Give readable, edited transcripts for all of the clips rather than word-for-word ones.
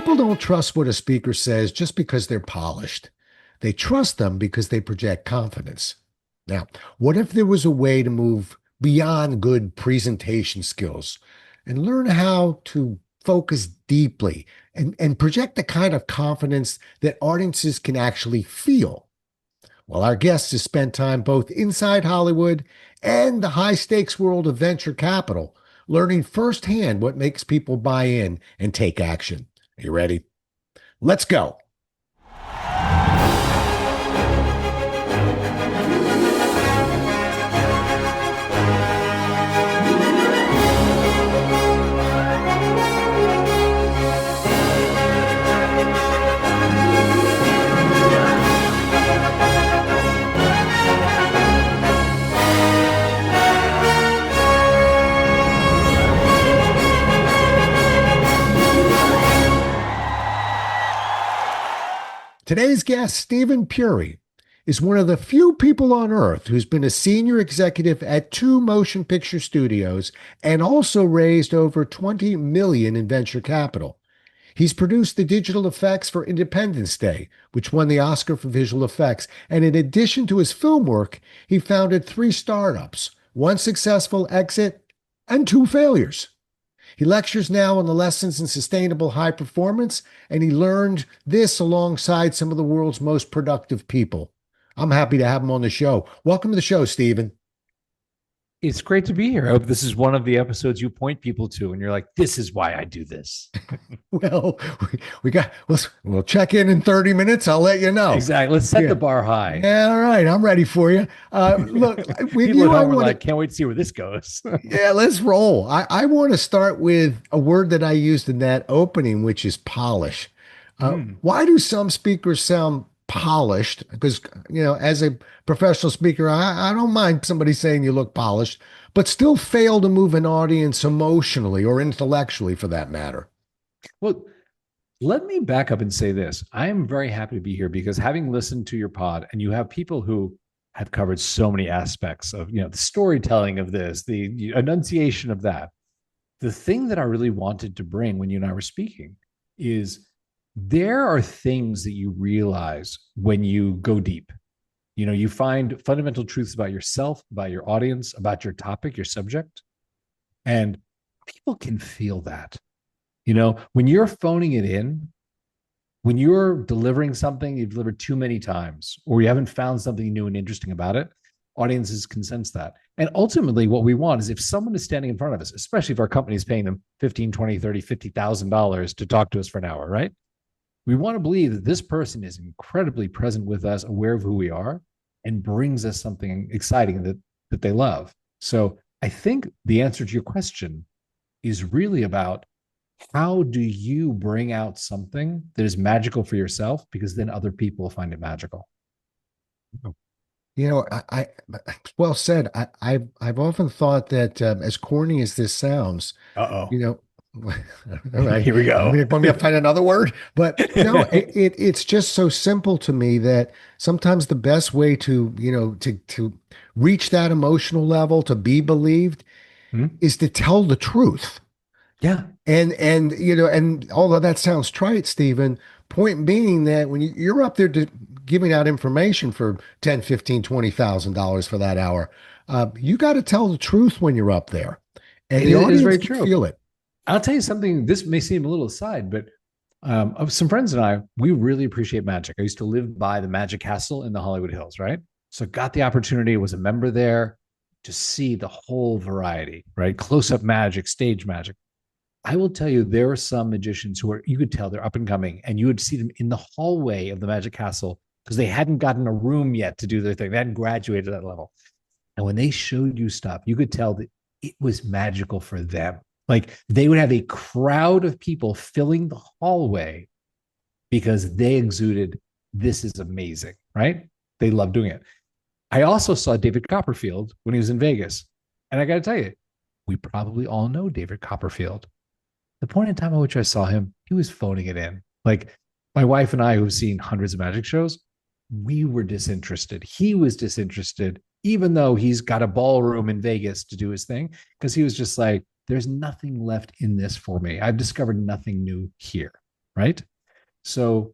People don't trust what a speaker says just because they're polished. They trust them because they project confidence. Now, what if there was a way to move beyond good presentation skills and learn how to focus deeply and project the kind of confidence that audiences can actually feel? Well, our guest has spent time both inside Hollywood and the high stakes world of venture capital, learning firsthand what makes people buy in and take action. Are you ready? Let's go. Today's guest, Steven Puri, is one of the few people on earth who's been a senior executive at 2 motion picture studios and also raised over $20 million in venture capital. He's produced the digital effects for Independence Day, which won the Oscar for visual effects. And in addition to his film work, he founded 3 startups, 1 successful exit and 2 failures. He lectures now on the lessons in sustainable high performance, and he learned this alongside some of the world's most productive people. I'm happy to have him on the show. Welcome to the show, Steven. It's great to be here. I hope this is one of the episodes you point people to, and you're like, this is why I do this. Well, we'll check in 30 minutes. I'll let you know. Exactly. Let's set the bar high. Yeah, all right. I'm ready for you. Look, with you, I like, can't wait to see where this goes. Yeah, let's roll. I want to start with a word that I used in that opening, which is polish. Why do some speakers sound polished? Because, as a professional speaker, I don't mind somebody saying you look polished, but still fail to move an audience emotionally or intellectually for that matter. Well, let me back up and say this. I am very happy to be here because having listened to your pod, and you have people who have covered so many aspects of, the storytelling of this, the enunciation of that. The thing that I really wanted to bring when you and I were speaking is there are things that you realize when you go deep. You find fundamental truths about yourself, about your audience, about your topic, your subject, and people can feel that. When you're phoning it in, when you're delivering something you've delivered too many times, or you haven't found something new and interesting about it, audiences can sense that. And ultimately what we want is if someone is standing in front of us, especially if our company is paying them $15, $20, $30, $50,000 to talk to us for an hour, right? We want to believe that this person is incredibly present with us, aware of who we are, and brings us something exciting that they love. So I think the answer to your question is really about how do you bring out something that is magical for yourself, because then other people will find it magical. I well said. I've often thought that as corny as this sounds, all right, here we go. Want me to find another word? But it's just so simple to me that sometimes the best way to reach that emotional level, to be believed, is to tell the truth. Yeah. And although that sounds trite, Steven, point being that when you're up there giving out information for $10, $15, $20,000 for that hour, you got to tell the truth when you're up there. And the audience very can true. Feel it. I'll tell you something, this may seem a little aside, but some friends and I, we really appreciate magic. I used to live by the Magic Castle in the Hollywood Hills, right? So got the opportunity, was a member there to see the whole variety, right? Close-up magic, stage magic. I will tell you, there are some magicians who you could tell they're up and coming, and you would see them in the hallway of the Magic Castle because they hadn't gotten a room yet to do their thing. They hadn't graduated to that level. And when they showed you stuff, you could tell that it was magical for them. Like they would have a crowd of people filling the hallway because they exuded, this is amazing, right? They love doing it. I also saw David Copperfield when he was in Vegas. And I got to tell you, we probably all know David Copperfield. The point in time at which I saw him, he was phoning it in. Like my wife and I, who've seen hundreds of magic shows, we were disinterested. He was disinterested, even though he's got a ballroom in Vegas to do his thing, because he was just like, there's nothing left in this for me. I've discovered nothing new here, right? So,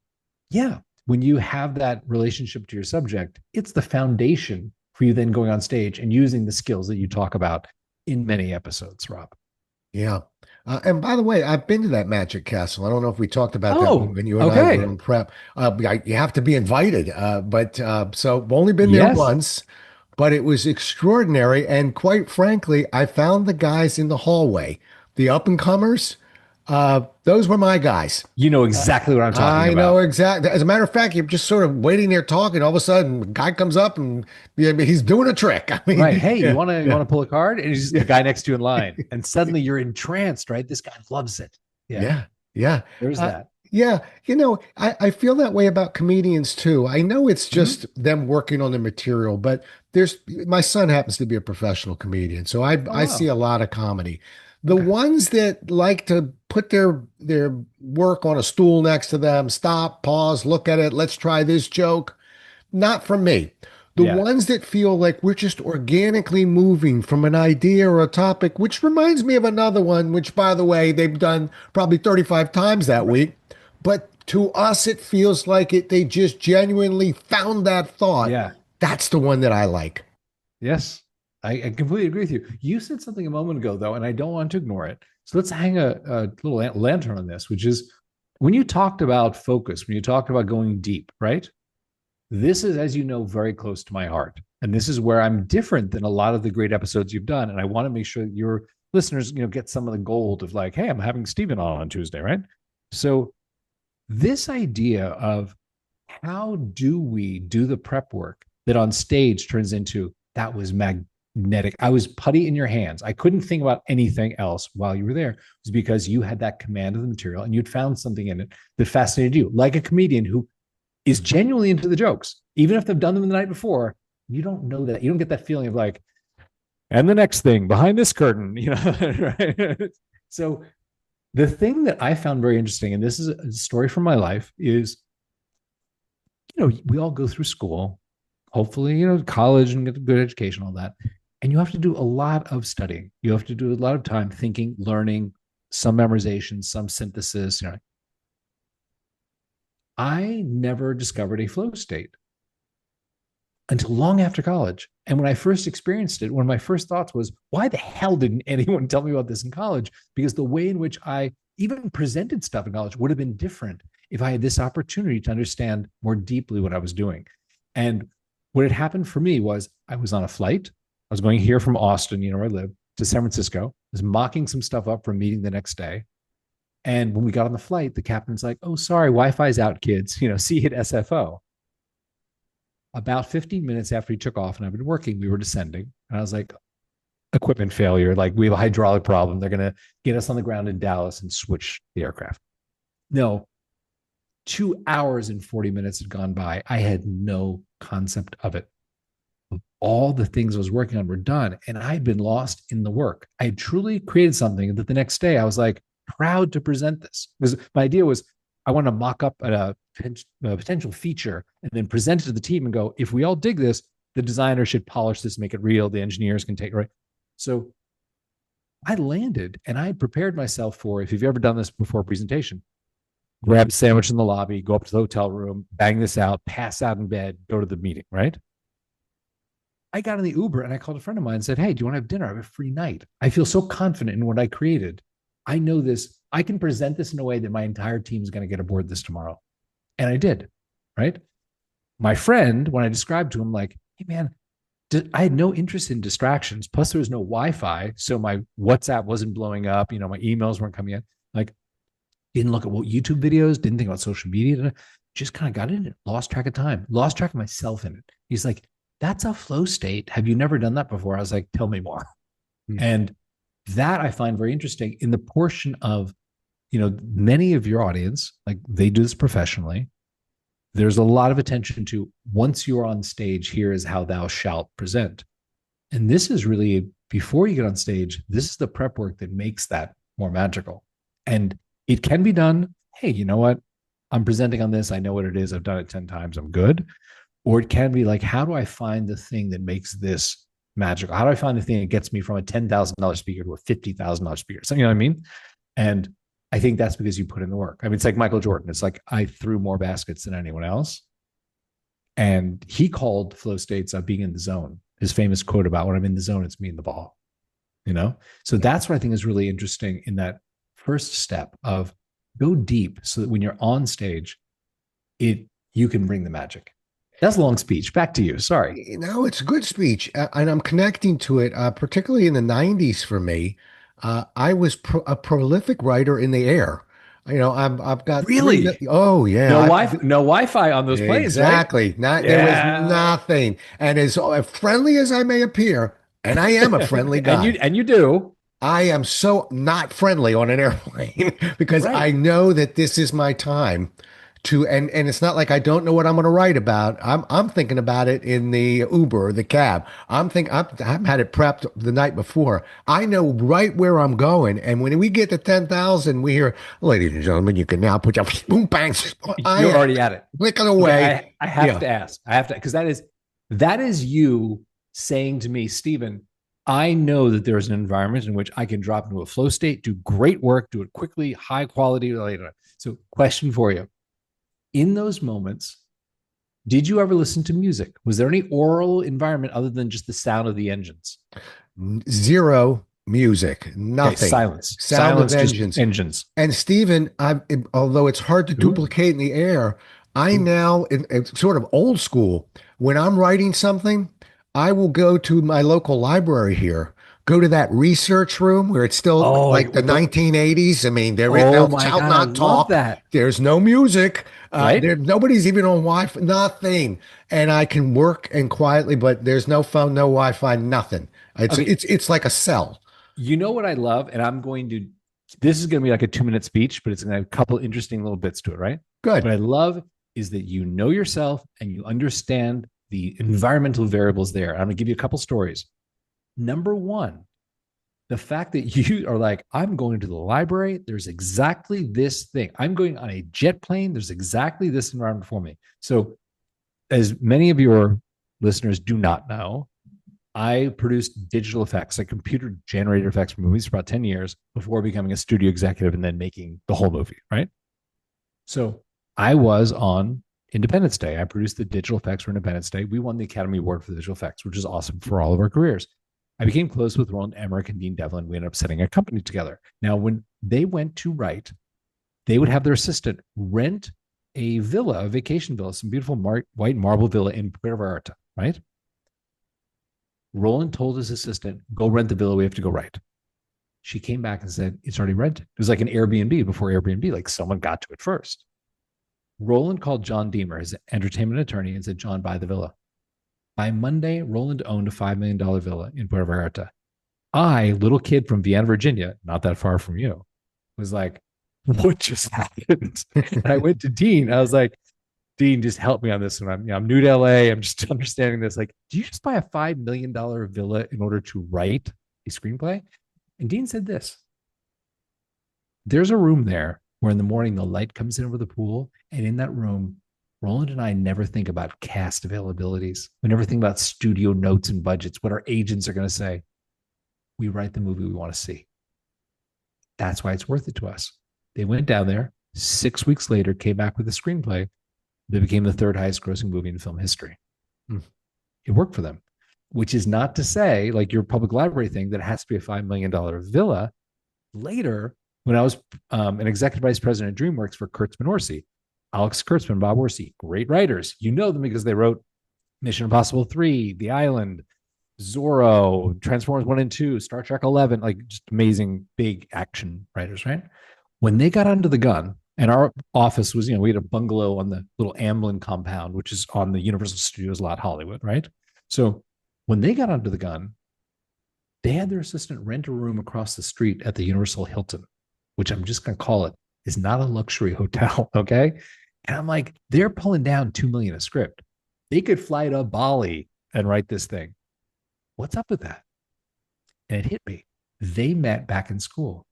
yeah, when you have that relationship to your subject, it's the foundation for you then going on stage and using the skills that you talk about in many episodes, Rob. Yeah. And by the way, I've been to that Magic Castle. I don't know if we talked about that Oh, when you and I were okay. in prep. You have to be invited. But so I've only been there Yes. once, but it was extraordinary. And quite frankly, I found the guys in the hallway, the up and comers. Those were my guys. You know exactly what I'm talking I know about. exactly. As a matter of fact, you're just sort of waiting there talking. All of a sudden, a guy comes up and yeah, he's doing a trick. I Right. mean, Hey, you yeah, want to you yeah, want to pull a card? And he's just the yeah, guy next to you in line. And suddenly you're entranced, right? This guy loves it. Yeah. yeah, yeah. There's Uh, that. yeah, I feel that way about comedians too. I know it's Mhm. just them working on the material, but there's my son happens to be a professional comedian, so Oh, I see wow. a lot of comedy. The Okay. ones that like to put their work on a stool next to them, stop, pause, look at it, let's try this joke. Not from me. The Yeah. ones that feel like we're just organically moving from an idea or a topic, which reminds me of another one, which, by the way, they've done probably 35 times that Right. week. But to us, it feels like they just genuinely found that thought. Yeah. That's the one that I like. Yes. I completely agree with you. You said something a moment ago, though, and I don't want to ignore it. So let's hang a little lantern on this, which is when you talked about focus, when you talked about going deep, right? This is, as you know, very close to my heart. And this is where I'm different than a lot of the great episodes you've done. And I want to make sure that your listeners, get some of the gold of like, hey, I'm having Steven on Tuesday, right? So this idea of how do we do the prep work that on stage turns into that was magnetic. I was putty in your hands. I couldn't think about anything else while you were there. It was because you had that command of the material and you'd found something in it that fascinated you, like a comedian who is genuinely into the jokes, even if they've done them the night before. You don't know that. You don't get that feeling of like, and the next thing behind this curtain, right? So the thing that I found very interesting, and this is a story from my life, is we all go through school, hopefully, college and get a good education, all that. And you have to do a lot of studying. You have to do a lot of time thinking, learning, some memorization, some synthesis. I never discovered a flow state until long after college. And when I first experienced it, one of my first thoughts was, why the hell didn't anyone tell me about this in college? Because the way in which I even presented stuff in college would have been different if I had this opportunity to understand more deeply what I was doing. And what had happened for me was I was on a flight. I was going here from Austin, where I live, to San Francisco. I was mocking some stuff up for a meeting the next day. And when we got on the flight, the captain's like, oh, sorry, Wi-Fi's out, kids. See you at SFO. About 15 minutes after he took off and I've been working, we were descending. And I was like, equipment failure. Like, we have a hydraulic problem. They're going to get us on the ground in Dallas and switch the aircraft. No, 2 hours and 40 minutes had gone by. I had no concept of it. All the things I was working on were done, and I had been lost in the work. I had truly created something that the next day I was like proud to present this. Because my idea was I want to mock up a potential feature and then present it to the team and go, if we all dig this, the designer should polish this, make it real. The engineers can take it right. So I landed and I had prepared myself for, if you've ever done this before a presentation, grab a sandwich in the lobby, go up to the hotel room, bang this out, pass out in bed, go to the meeting, right? I got in the Uber and I called a friend of mine and said, hey, do you want to have dinner? I have a free night. I feel so confident in what I created. I know this. I can present this in a way that my entire team is going to get aboard this tomorrow. And I did, right? My friend, when I described to him, like, hey, man, I had no interest in distractions. Plus, there was no Wi-Fi. So my WhatsApp wasn't blowing up. My emails weren't coming in. Like, didn't look at what YouTube videos, didn't think about social media. Just kind of got in it, lost track of time, lost track of myself in it. He's like, that's a flow state. Have you never done that before? I was like, tell me more. Hmm. And that I find very interesting in the portion of, many of your audience, like they do this professionally. There's a lot of attention to once you're on stage, here is how thou shalt present. And this is really, before you get on stage, this is the prep work that makes that more magical. And it can be done. Hey, you know what? I'm presenting on this. I know what it is. I've done it 10 times. I'm good. Or it can be like, how do I find the thing that makes this magical? How do I find the thing that gets me from a $10,000 speaker to a $50,000 speaker? So, you know what I mean? And I think that's because you put in the work. I mean, it's like Michael Jordan. It's like I threw more baskets than anyone else. And he called flow states of being in the zone. His famous quote about when I'm in the zone, it's me and the ball, you know? So that's what I think is really interesting in that first step of go deep so that when you're on stage, you can bring the magic. That's a long speech. Back to you. Sorry. No, it's a good speech, and I'm connecting to it, particularly in the '90s for me. I was a prolific writer in the air. I've got three. Really? Oh yeah, No Wi-Fi, no Wi-Fi on those planes, right? exactly. Not there was Yeah. nothing, and as friendly as I may appear, and I am a friendly and guy. you do. I am so not friendly on an airplane because I Right. know that this is my time to and it's not like I don't know what I'm going to write about. I'm thinking about it in the Uber or the cab. I've had it prepped the night before. I know right where I'm going, and when we get to 10,000, we hear, "Ladies and gentlemen, you can now put your boom bangs." I You're am already at it. clicking Okay. away. I have Yeah. to ask. I have to because that is you saying to me, Stephen, I know that there is an environment in which I can drop into a flow state, do great work, do it quickly, high quality later. So, question for you. In those moments, did you ever listen to music? Was there any oral environment other than just the sound of the engines? Zero music, Okay, nothing. silence. Sound of Silence, just engines. engines. And Stephen, although it's hard to Ooh, duplicate in the air, I ooh. now, it's sort of old school. When I'm writing something, I will go to my local library here, go to that research room where it's still Oh, like the with the 1980s. I mean, oh thou my shalt god, I not love talk. that. There's no music. Right? Nobody's even on Wi-Fi, nothing. And I can work and quietly, but there's no phone, no Wi-Fi, nothing. It's Okay, it's it's like a cell. you know what I love, and I'm going to. This is going to be like a 2 minute speech, but it's going to have a couple interesting little bits to it, right? Good. What I love is that you know yourself and you understand the environmental variables there. I'm going to give you a couple stories. Number one, the fact that you are like, I'm going to the library, there's exactly this thing. I'm going on a jet plane, there's exactly this environment for me. So, as many of your listeners do not know, I produced digital effects, like computer generated effects for movies for about 10 years before becoming a studio executive and then making the whole movie, right? So I was on Independence Day. I produced the digital effects for Independence Day. We won the Academy Award for the digital effects, which is awesome for all of our careers. I became close with Roland Emmerich and Dean Devlin. We ended up setting a company together. Now, when they went to write, they would have their assistant rent a villa, a vacation villa, some beautiful white marble villa in Puerto Vallarta, right? Roland told his assistant, go rent the villa. We have to go write. She came back and said, it's already rented. It was like an Airbnb before Airbnb, like someone got to it first. Roland called John Deemer, his entertainment attorney, and said, John, buy the villa. By Monday, Roland owned a $5 million villa in Puerto Vallarta. I, little kid from Vienna, Virginia, not that far from you, was like, what just happened? And I went to Dean. I was like, Dean, just help me on this one. I'm new to LA. I'm just understanding this. Like, do you just buy a $5 million villa in order to write a screenplay? And Dean said this: there's a room there where in the morning the light comes in over the pool. And in that room, Roland and I never think about cast availabilities. We never think about studio notes and budgets, what our agents are going to say. We write the movie we want to see. That's why it's worth it to us. They went down there. 6 weeks later, came back with a screenplay that became the third highest grossing movie in film history. It worked for them, which is not to say, like your public library thing, that it has to be a $5 million villa. Later, when I was an executive vice president at DreamWorks for Kurtzman Orsi, Alex Kurtzman, Bob Orsi, great writers. You know them because they wrote Mission Impossible 3, The Island, Zorro, Transformers 1 and 2, Star Trek 11, like just amazing big action writers, right? When they got under the gun, and our office was, we had a bungalow on the little Amblin compound, which is on the Universal Studios lot, Hollywood, right? So when they got under the gun, they had their assistant rent a room across the street at the Universal Hilton, which I'm just going to call it, is not a luxury hotel, okay? And I'm like, they're pulling down $2 million a script. They could fly to Bali and write this thing. What's up with that? And it hit me. They met back in school.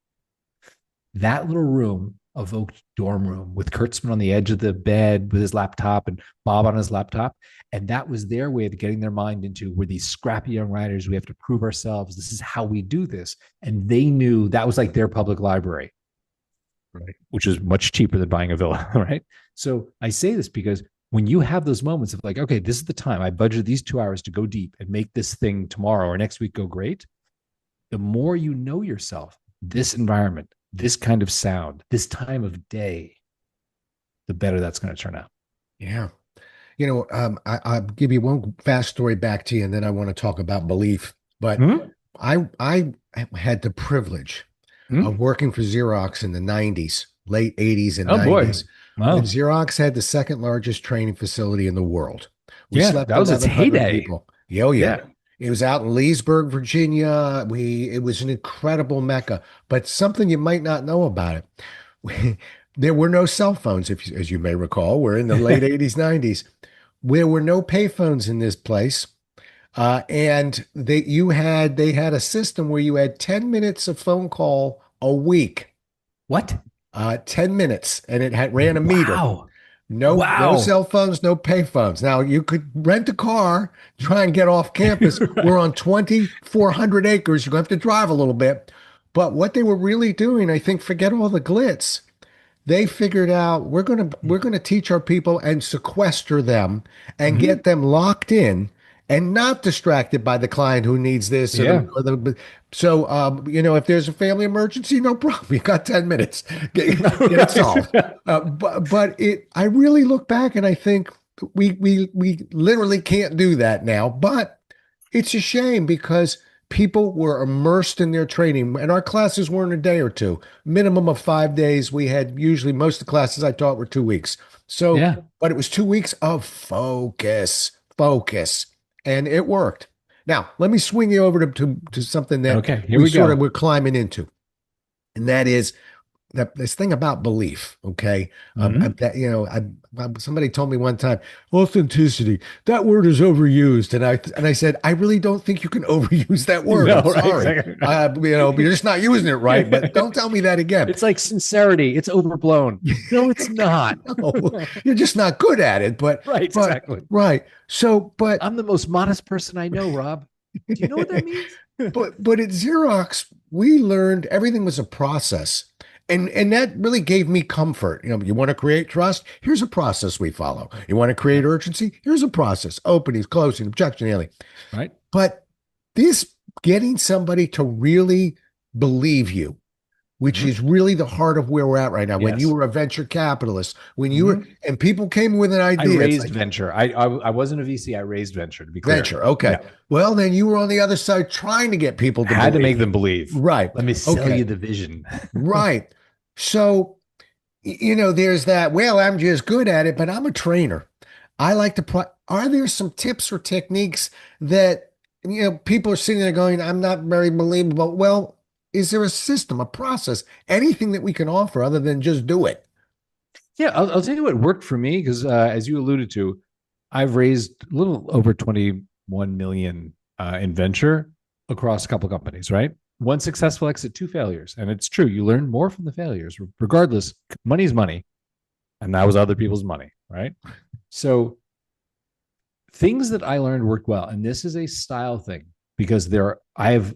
That little room evoked dorm room with Kurtzman on the edge of the bed with his laptop and Bob on his laptop. And that was their way of getting their mind into, we're these scrappy young writers. We have to prove ourselves. This is how we do this. And they knew that was like their public library. Right. which is much cheaper than buying a villa, right? So I say this because when you have those moments of like, okay, this is the time I budgeted these 2 hours to go deep and make this thing tomorrow or next week go great, the more you know yourself, this environment, this kind of sound, this time of day, the better that's going to turn out. Yeah. I'll give you one fast story back to you, and then I want to talk about belief. But Mm-hmm. I had the privilege Mm-hmm. of working for Xerox in the 90s, late 80s and Oh boy. 90s, when Wow. Xerox had the second largest training facility in the world. We Yeah, slept that was its 1,100 heyday. people. Yo, yeah. Yeah. It was out in Leesburg, Virginia. It was an incredible mecca, but something you might not know about it. There were no cell phones, as you may recall. We're in the late 80s, 90s. There were no payphones in this place. And they had a system where you had 10 minutes of phone call a week, What? 10 minutes, and it had ran a meter. Wow. No Wow. cell phones, no pay phones. Now you could rent a car, try and get off campus. We're Right. on 2,400 acres. You're going to have to drive a little bit. But what they were really doing, I think, forget all the glitz. They figured out we're gonna teach our people and sequester them and Mhm. get them locked in and not distracted by the client who needs this Yeah. so if there's a family emergency, no problem. You got 10 minutes. Get it solved. But it I really look back and I think we literally can't do that now. But it's a shame because people were immersed in their training, and our classes weren't a day or two, minimum of 5 days. We had usually most of the classes I taught were 2 weeks. So, Yeah. but it was 2 weeks of focus, and it worked. Now, let me swing you over to something that Okay. Here we we sort of go. were climbing into, and that is that this thing about belief. Okay, Mhm. that somebody told me one time, authenticity. That word is overused, and I said, I really don't think you can overuse that word. No, I'm right. sorry, Exactly. you're just not using it right. But don't tell me that again. It's like sincerity. It's overblown. No, it's not. No, you're just not good at it. Right. But Exactly. right. So, but I'm the most modest person I know, Rob. Do you know what that means? but at Xerox, we learned everything was a process. And that really gave me comfort. You want to create trust? Here's a process we follow. You want to create Yep. urgency? Here's a process. Openings, closing, objection handling. Right. But this getting somebody to really believe you, which Mhm. is really the heart of where we're at right now. When you Yes. were a venture capitalist, when you were Mhm. and people came with an I idea, it's raised like venture. I wasn't a VC. I raised venture, to be clear. venture. Okay. Yeah. Well, then you were on the other side trying to get people to Had to believe make you. them believe. Right. Let me sell Okay. you the vision. Right. So, there's that, well, I'm just good at it, but I'm a trainer. I like to, are there some tips or techniques that, people are sitting there going, I'm not very believable. Well, is there a system, a process, anything that we can offer other than just do it? Yeah, I'll tell you what worked for me because, as you alluded to, I've raised a little over 21 million in venture across a couple of companies. Right, one successful exit, two failures, and it's true. You learn more from the failures, regardless. Money's money, and that was other people's money. Right, so things that I learned worked well, and this is a style thing because I've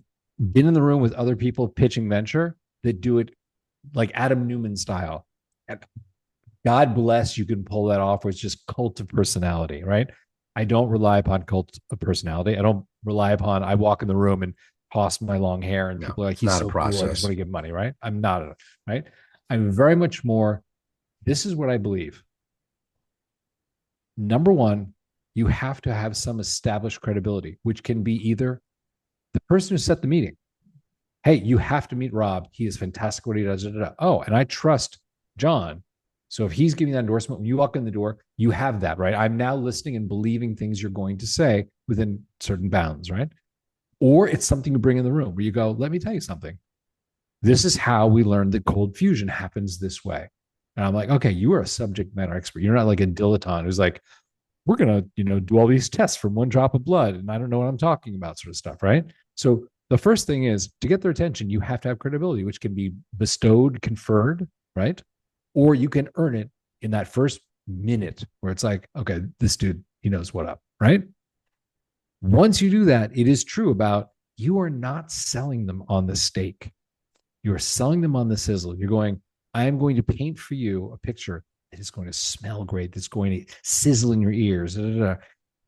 been in the room with other people pitching venture that do it like Adam Newman style. And God bless you can pull that off where it's just cult of personality, right? I don't rely upon cult of personality. I don't rely upon I walk in the room and toss my long hair and No, people are like, it's he's not a so cool. I just process. want to give money, right? I'm not a, right. I'm very much more, this is what I believe. Number one, you have to have some established credibility, which can be either the person who set the meeting. Hey, you have to meet Rob. He is fantastic what he does. Da, da, da. Oh, and I trust John. So if he's giving that endorsement, when you walk in the door, you have that, right? I'm now listening and believing things you're going to say within certain bounds, right? Or it's something you bring in the room where you go, let me tell you something. This is how we learned that cold fusion happens this way. And I'm like, okay, you are a subject matter expert. You're not like a dilettante who's like, we're gonna, do all these tests from one drop of blood, and I don't know what I'm talking about, sort of stuff, right? So the first thing is to get their attention, you have to have credibility, which can be bestowed, conferred, right? Or you can earn it in that first minute where it's like, okay, this dude, he knows what up, right? Once you do that, it is true about you are not selling them on the steak. You are selling them on the sizzle. You're going, I am going to paint for you a picture that is going to smell great, that's going to sizzle in your ears. Da, da, da.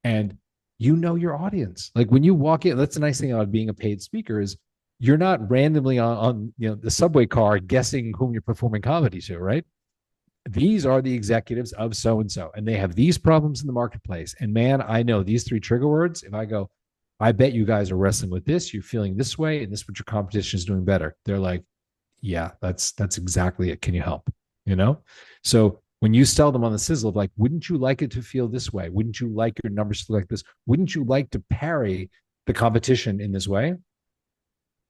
And you know your audience. Like when you walk in, that's the nice thing about being a paid speaker is you're not randomly on the subway car guessing whom you're performing comedy to, right? These are the executives of so and so, and they have these problems in the marketplace. And man, I know these three trigger words. If I go, I bet you guys are wrestling with this, you're feeling this way, and this is what your competition is doing better. They're like, yeah, that's exactly it. Can you help? You know? So when you sell them on the sizzle of like, wouldn't you like it to feel this way? Wouldn't you like your numbers to look like this? Wouldn't you like to parry the competition in this way?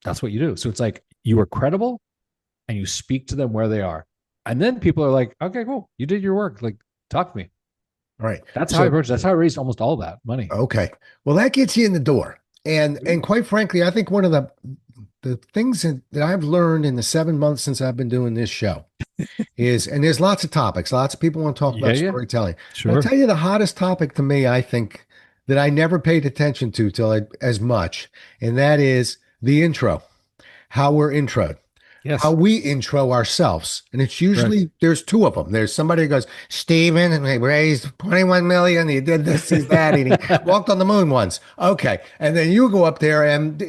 That's what you do. So it's like you are credible and you speak to them where they are. And then people are like, okay, cool. You did your work. Like, talk to me. All right. That's how I So, approached. That's how I raised almost all that money. okay. Well, that gets you in the door. And quite frankly, I think one of the things that I've learned in the 7 months since I've been doing this show is, and there's lots of topics, lots of people want to talk Yeah, about yeah. storytelling. But I'll Sure. tell you the hottest topic to me, I think, that I never paid attention to as much, and that is the intro, how we're introed, how Yes. we intro ourselves. And it's Correct. usually, there's two of them. There's somebody who goes, Steven, and he raised 21 million. He did this, he's that, and he walked on the moon once. Okay. And then you go up there and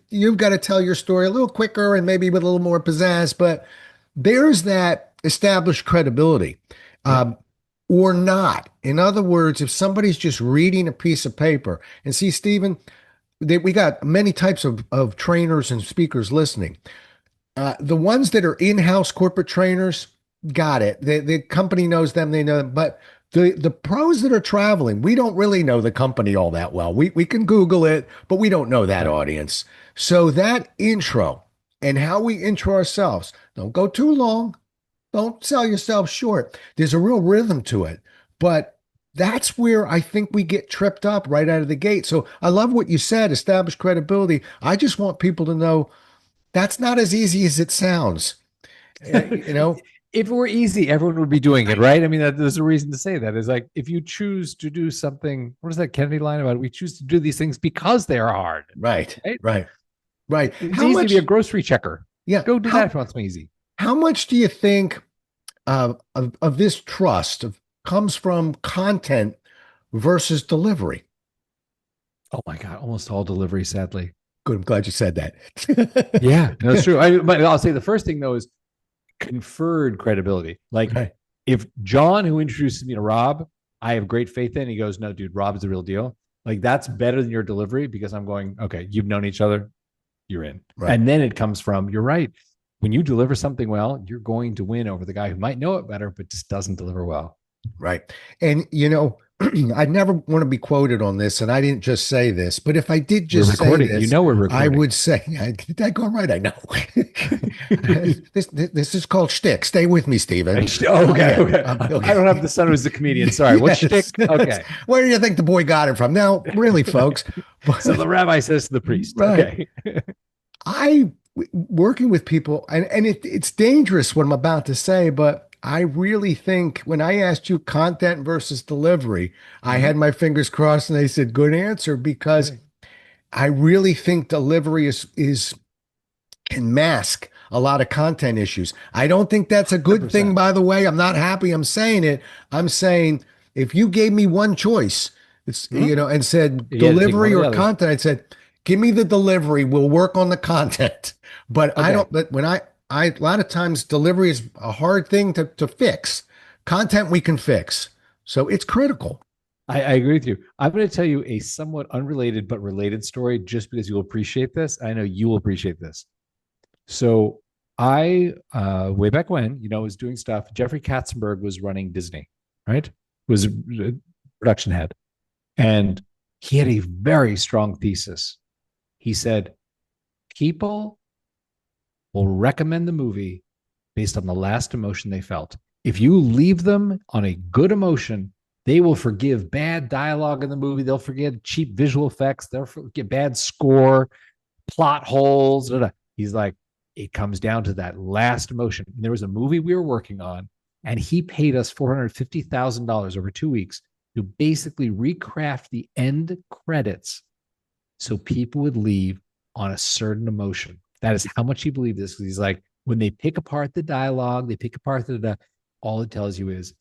you've got to tell your story a little quicker and maybe with a little more pizzazz, but there's that established credibility. Yep. Um, or not. In other words, if somebody's just reading a piece of paper and see, Stephen, we got many types of trainers and speakers listening. The ones that are in-house corporate trainers, got it. The company knows them, they know them. But the pros that are traveling, we don't really know the company all that well. We can Google it, but we don't know that Right. audience. So that intro and how we intro ourselves, don't go too long. Don't sell yourself short. There's a real rhythm to it. But that's where I think we get tripped up right out of the gate. So I love what you said, establish credibility. I just want people to know that's not as easy as it sounds. You know, If it were easy, everyone would be doing it, right? I mean, there's a reason to say that. Is like if you choose to do something. What is that Kennedy line about? We choose to do these things because they are hard, right, right? right, right. It's How easy to be much, a grocery checker. yeah, Go do that if you want something easy. how much do you think of this trust comes from content versus delivery? Oh my God, almost all delivery, sadly. Good. I'm glad you said that. Yeah, no, that's true. But I'll say the first thing though is conferred credibility. Like Right, if John, who introduces me to Rob, I have great faith in, he goes, no, dude, Rob's the real deal. Like that's better than your delivery because I'm going, okay, you've known each other, you're in. right. And then it comes from, you're right. When you deliver something well, you're going to win over the guy who might know it better, but just doesn't deliver well. Right. And, I never want to be quoted on this, and I didn't just say this, but if I did We're just say recording. You this, know we're I recording. would say, did that go right? I know. This is called shtick. Stay with me, Stephen. Okay, Yeah, okay. okay. I don't have the son who's a comedian. Sorry. What shtick? Yes. Okay. Where do you think the boy got it from? Now, really, folks, So the rabbi says to the priest, right. okay. Working with people, and it's dangerous what I'm about to say, but I really think when I asked you content versus delivery, I Mhm. had my fingers crossed and they said good answer because Right. I really think delivery is can mask a lot of content issues. I don't think that's a good thing, 100%. by the way. I'm not happy I'm saying it. I'm saying if you gave me one choice, it's Mhm. and said You had to take one delivery or the or other. content, I said, give me the delivery. We'll work on the content. But I Okay. don't but when I a lot of times delivery is a hard thing to fix. Content we can fix. So it's critical. I agree with you. I'm going to tell you a somewhat unrelated but related story just because you'll appreciate this. I know you will appreciate this. So I way back when, was doing stuff. Jeffrey Katzenberg was running Disney, right? Was a production head. And he had a very strong thesis. He said, people will recommend the movie based on the last emotion they felt. If you leave them on a good emotion, they will forgive bad dialogue in the movie. They'll forget cheap visual effects. They'll forget bad score, plot holes. Blah, blah. He's like, it comes down to that last emotion. And there was a movie we were working on, and he paid us $450,000 over 2 weeks to basically recraft the end credits so people would leave on a certain emotion. That is how much he believed this. Because he's like, when they pick apart the dialogue, they pick apart all it tells you is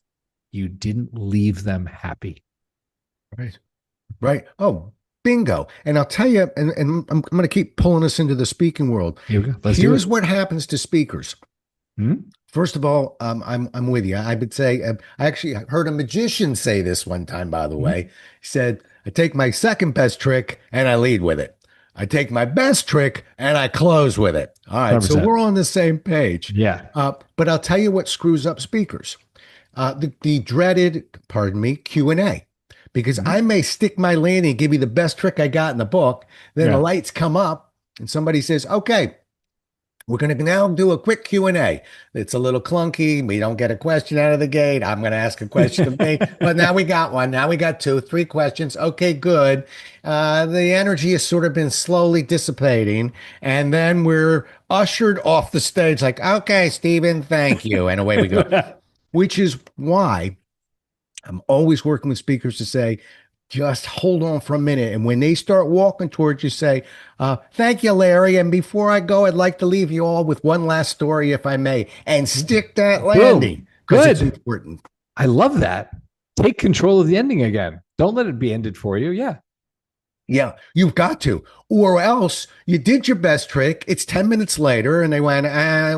you didn't leave them happy. Right. Right. Oh, bingo. And I'll tell you, and I'm going to keep pulling us into the speaking world. Here we go. Let's do Here's it. what happens to speakers. Hmm? First of all, I'm with you. I would say I actually heard a magician say this one time. By the way, he said, "I take my second best trick and I lead with it. I take my best trick and I close with it." All right, so 100%. we're on the same page. Yeah. But I'll tell you what screws up speakers: the dreaded, pardon me, Q&A. Because Mhm. I may stick my landing and give you the best trick I got in the book. Then the Yeah. lights come up and somebody says, "Okay, we're going to now do a quick Q&A. It's a little clunky. We don't get a question out of the gate. I'm going to ask a question of me. But now we got one. Now we got two, three questions. Okay, good. The energy has sort of been slowly dissipating. And then we're ushered off the stage like, okay, Steven, thank you. And away we go. Which is why I'm always working with speakers to say, just hold on for a minute. And when they start walking towards you, say, thank you, Larry. And before I go, I'd like to leave you all with one last story, if I may, and stick that landing Boom. because it's Good. important. I love that. Take control of the ending again. Don't let it be ended for you. Yeah. Yeah, you've got to. Or else you did your best trick. It's 10 minutes later and they went,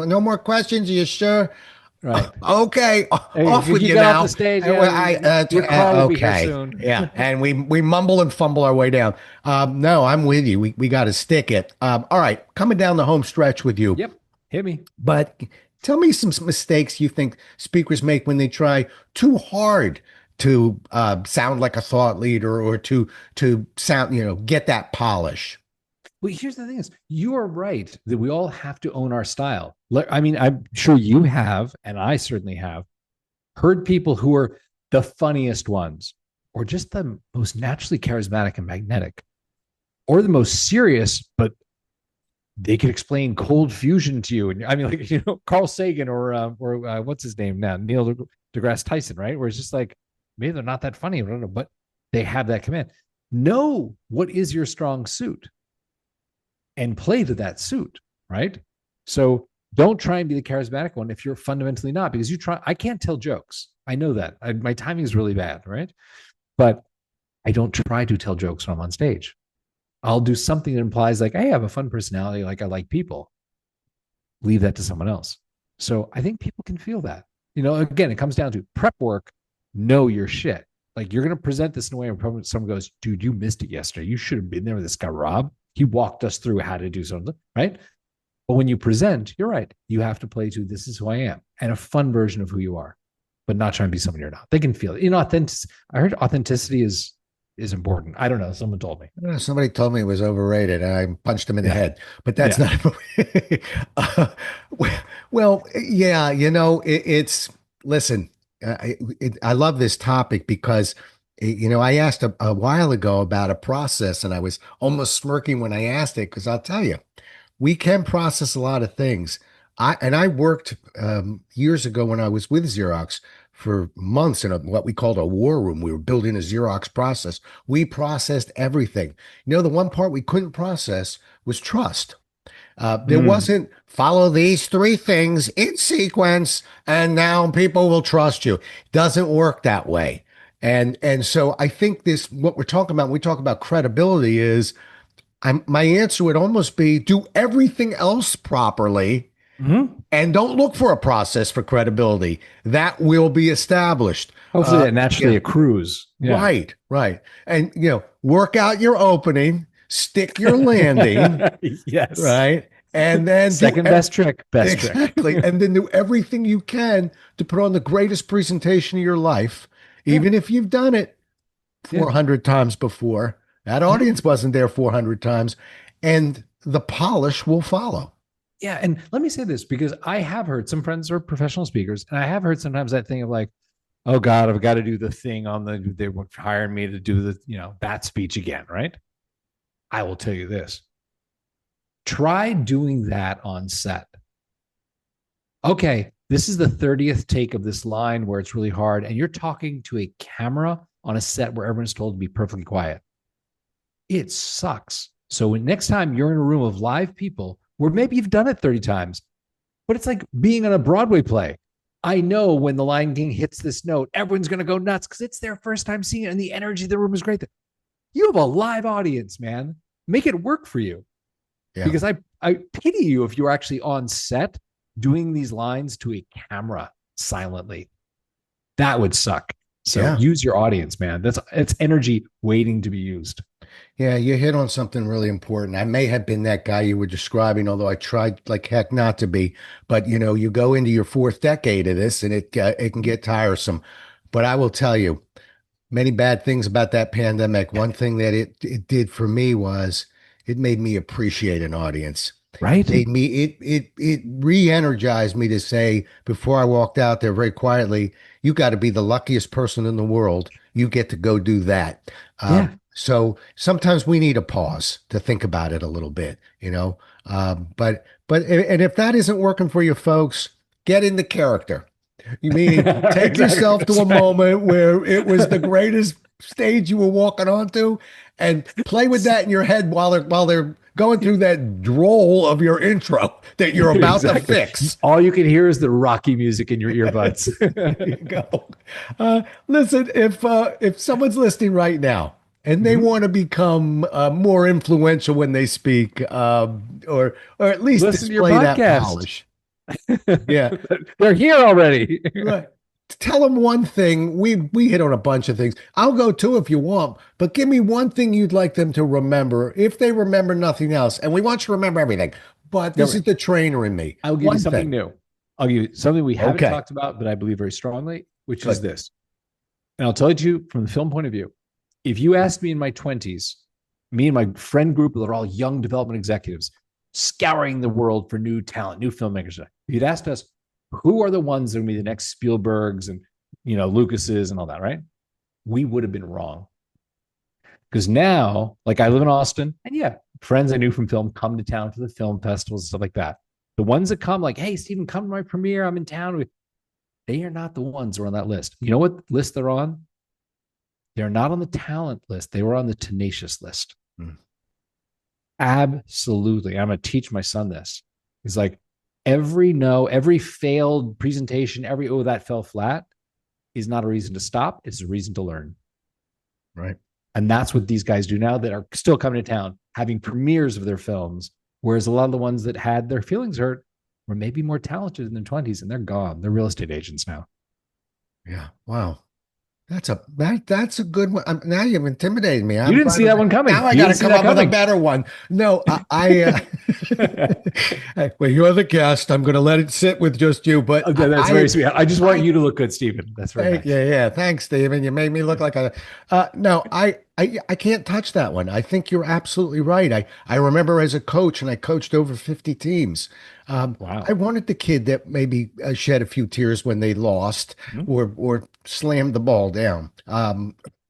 no more questions. Are you sure? Right. Okay, Hey, off could with you you get off the now. stage? Yeah, your car will be here Okay, soon. yeah, and we mumble and fumble our way down. No, I'm with you. We got to stick it. All right, coming down the home stretch with you. Yep. Hit me. But tell me some mistakes you think speakers make when they try too hard to sound like a thought leader or to sound, get that polish. Well, here's the thing is you are right that we all have to own our style. I mean, I'm sure you have, and I certainly have heard people who are the funniest ones, or just the most naturally charismatic and magnetic, or the most serious, but they could explain cold fusion to you. And I mean, like, Carl Sagan or what's his name now, Neil deGrasse Tyson, right? Where it's just like, maybe they're not that funny, I don't know, but they have that command. Know what is your strong suit and play to that suit, right? So don't try and be the charismatic one if you're fundamentally not, because I can't tell jokes. I know that. My timing is really bad, right? But I don't try to tell jokes when I'm on stage. I'll do something that implies like, hey, I have a fun personality, like I like people. Leave that to someone else. So I think people can feel that. Again, it comes down to prep work, know your shit. Like you're going to present this in a way where someone goes, dude, you missed it yesterday. You should have been there with this guy, Rob. He walked us through how to do something, right? But when you present, you're right. You have to play to this is who I am and a fun version of who you are, but not trying to be someone you're not. They can feel it. I heard authenticity is important. I don't know. Someone told me. Somebody told me it was overrated, and I punched him in the head. But that's Yeah. not. uh, well, yeah, it's. Listen, I love this topic because, I asked a while ago about a process, and I was almost smirking when I asked it because I'll tell you, we can process a lot of things. I worked years ago when I was with Xerox for months in what we called a war room. We were building a Xerox process. We processed everything. The one part we couldn't process was trust. There Mm. wasn't follow these three things in sequence, and now people will trust you. Doesn't work that way. And so I think what we're talking about when we talk about credibility is my answer would almost be do everything else properly Mm-hmm. and don't look for a process for credibility that will be established. Hopefully that Yeah, naturally accrues. Yeah. right, right. And, work out your opening, stick your landing, Yes. right? And then Second best trick, best trick. exactly. And then do everything you can to put on the greatest presentation of your life, Yeah. even if you've done it Yeah. 400 times before. That Mhm. audience wasn't there 400 times, and the polish will follow. Yeah. And let me say this because I have heard some friends are professional speakers, and I have heard sometimes that thing of like, oh God, I've got to do the thing they were hiring me to do that speech again, right? I will tell you this. Try doing that on set. Okay, this is the 30th take of this line where it's really hard, and you're talking to a camera on a set where everyone's told to be perfectly quiet. It sucks. So next time you're in a room of live people where maybe you've done it 30 times, But it's like being on a Broadway play. I know when the Lion King hits this note, everyone's going to go nuts because it's their first time seeing it and the energy of the room is great. You have a live audience, man. Make it work for you. Yeah. Because I pity you if you're actually on set doing these lines to a camera silently. That would suck. So use your audience, man. It's energy waiting to be used. Yeah, you hit on something really important. I may have been that guy you were describing, although I tried like heck not to be. But you go into your fourth decade of this, and it can get tiresome. But I will tell you, many bad things about that pandemic. One thing that it did for me was it made me appreciate an audience. Right? It re-energized me to say before I walked out there very quietly, you got to be the luckiest person in the world. You get to go do that. So sometimes we need a pause to think about it a little bit. And if that isn't working for you folks, get in the character. You mean take Exactly. yourself to That's a right. moment where it was the greatest stage you were walking onto and play with that in your head while they're going through that droll of your intro that you're about to Exactly. fix. All you can hear is the Rocky music in your earbuds. There you go. Listen, if someone's listening right now and they Mhm. want to become more influential when they speak, or at least Listen to your display that podcast. polish, yeah, They're here already. right. Tell them one thing. We hit on a bunch of things. I'll go too if you want, but give me one thing you'd like them to remember if they remember nothing else. And we want you to remember everything. But this is the trainer in me. I'll give you One something thing. new. I'll give you something we haven't Okay. talked about, but I believe very strongly, which is Good. this. And I'll tell it to you from the film point of view. If you asked me in my 20s, me and my friend group that are all young development executives scouring the world for new talent, new filmmakers, if you'd asked us, who are the ones that will be the next Spielbergs and Lucases and all that, right? We would have been wrong. Because now, like I live in Austin, and yeah, friends I knew from film come to town for the film festivals and stuff like that. The ones that come, like, hey, Steven, come to my premiere. I'm in town. They are not the ones who are on that list. You know what list they're on? They're not on the talent list. They were on the tenacious list. Mm. Absolutely. I'm going to teach my son this. He's like, every no, every failed presentation, that fell flat is not a reason to stop. It's a reason to learn. Right. And that's what these guys do now that are still coming to town, having premieres of their films. Whereas a lot of the ones that had their feelings hurt were maybe more talented in their 20s and they're gone. They're real estate agents now. Yeah. Wow. That's a good one. Now you've intimidated me. You didn't see that one coming. Now I got to come up with a better one. No, hey, well, you're the guest. I'm going to let it sit with just you. But okay, that's very sweet. I just want you to look good, Steven. That's very nice. Yeah. Thanks, Steven. You made me look like a. No, I can't touch that one. I think you're absolutely right. I remember as a coach, and I coached over 50 teams. Wow. I wanted the kid that maybe shed a few tears when they lost or slammed the ball down.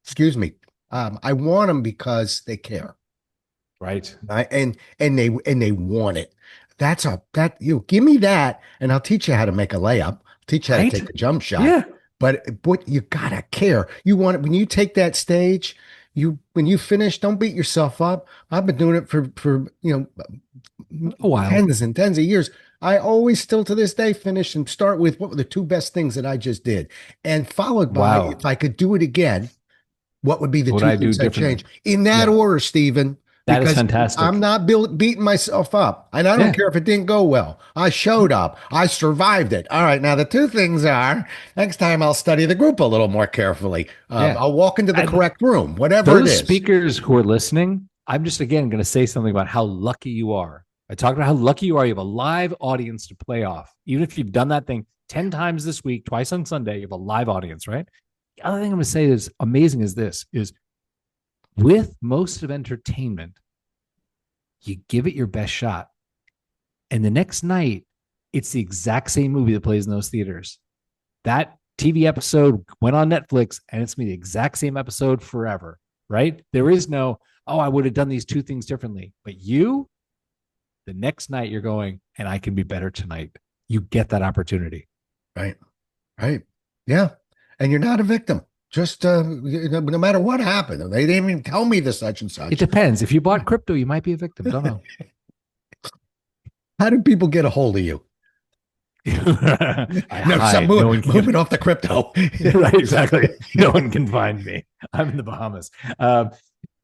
Excuse me. I want them because they care. Right. And they want it. Give me that, and I'll teach you how to make a layup. I'll teach you how to take a jump shot. Yeah. But you gotta care. You want it when you take that stage. When you finish, don't beat yourself up. I've been doing it for a while, tens and tens of years. I always still to this day finish and start with what were the two best things that I just did, and followed by if I could do it again, what would be the two things I'd change in that order, Stephen. That is fantastic. I'm not beating myself up, and I don't care if it didn't go well. I showed up. I survived it. All right, now the two things are: next time I'll study the group a little more carefully. I'll walk into the correct room, whatever it is. Those speakers who are listening, I'm just again going to say something about how lucky you are. I talked about how lucky you are. You have a live audience to play off. Even if you've done that thing 10 times this week, twice on Sunday, you have a live audience, right? The other thing I'm going to say is amazing is this is with most of entertainment, you give it your best shot. And the next night, it's the exact same movie that plays in those theaters. That TV episode went on Netflix and it's going to be the exact same episode forever, right? There is no, I would have done these two things differently. But the next night you're going, and I can be better tonight. You get that opportunity. Right. Yeah. And you're not a victim. Just no matter what happened, they didn't even tell me the such and such. It depends. If you bought crypto, you might be a victim. Don't know. How do people get a hold of you? I No, hide. No one can moving off the crypto. right, exactly. No one can find me. I'm in the Bahamas.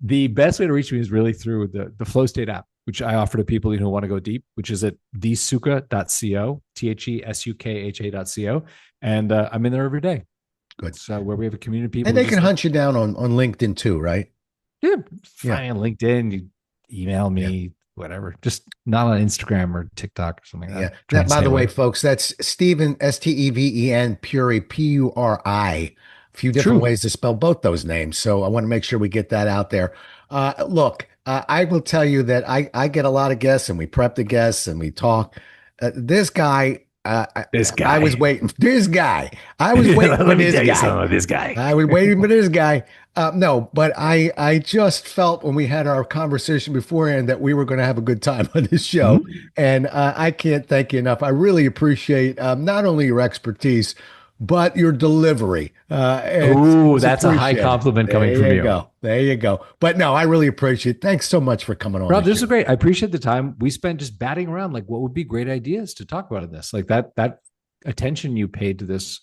The best way to reach me is really through the Flow State app, which I offer to people who want to go deep, which is at thesuka.co, THESUKHA.co. And I'm in there every day. Good. So where we have a community of people. And they can hunt you down on LinkedIn too, right? Yeah, find on LinkedIn, you email me, whatever. Just not on Instagram or TikTok or something like that. Yeah. By the way, folks, that's Steven, Steven Puri, Puri. A few different ways to spell both those names. So I want to make sure we get that out there. Look, I will tell you that I get a lot of guests, and we prep the guests and we talk. This guy. I was waiting for this guy. I was waiting for this guy. I was waiting for this guy. No, but I just felt when we had our conversation beforehand that we were going to have a good time on this show. Mm-hmm. And I can't thank you enough. I really appreciate not only your expertise, but your delivery. That's a high compliment coming from you. There you go. But no, I really appreciate it. Thanks so much for coming on. Rob, this is great. I appreciate the time we spent just batting around. Like, what would be great ideas to talk about in this? Like that attention you paid to this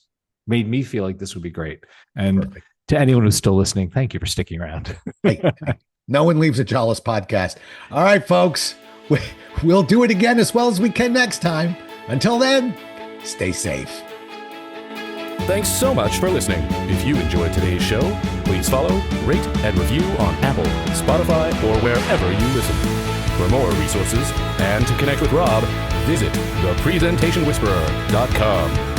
made me feel like this would be great. And perfect. To anyone who's still listening, thank you for sticking around. Hey, no one leaves a Jollis podcast. All right, folks, we'll do it again as well as we can next time. Until then, stay safe. Thanks so much for listening. If you enjoyed today's show, please follow, rate, and review on Apple, Spotify, or wherever you listen. For more resources and to connect with Rob, visit thepresentationwhisperer.com.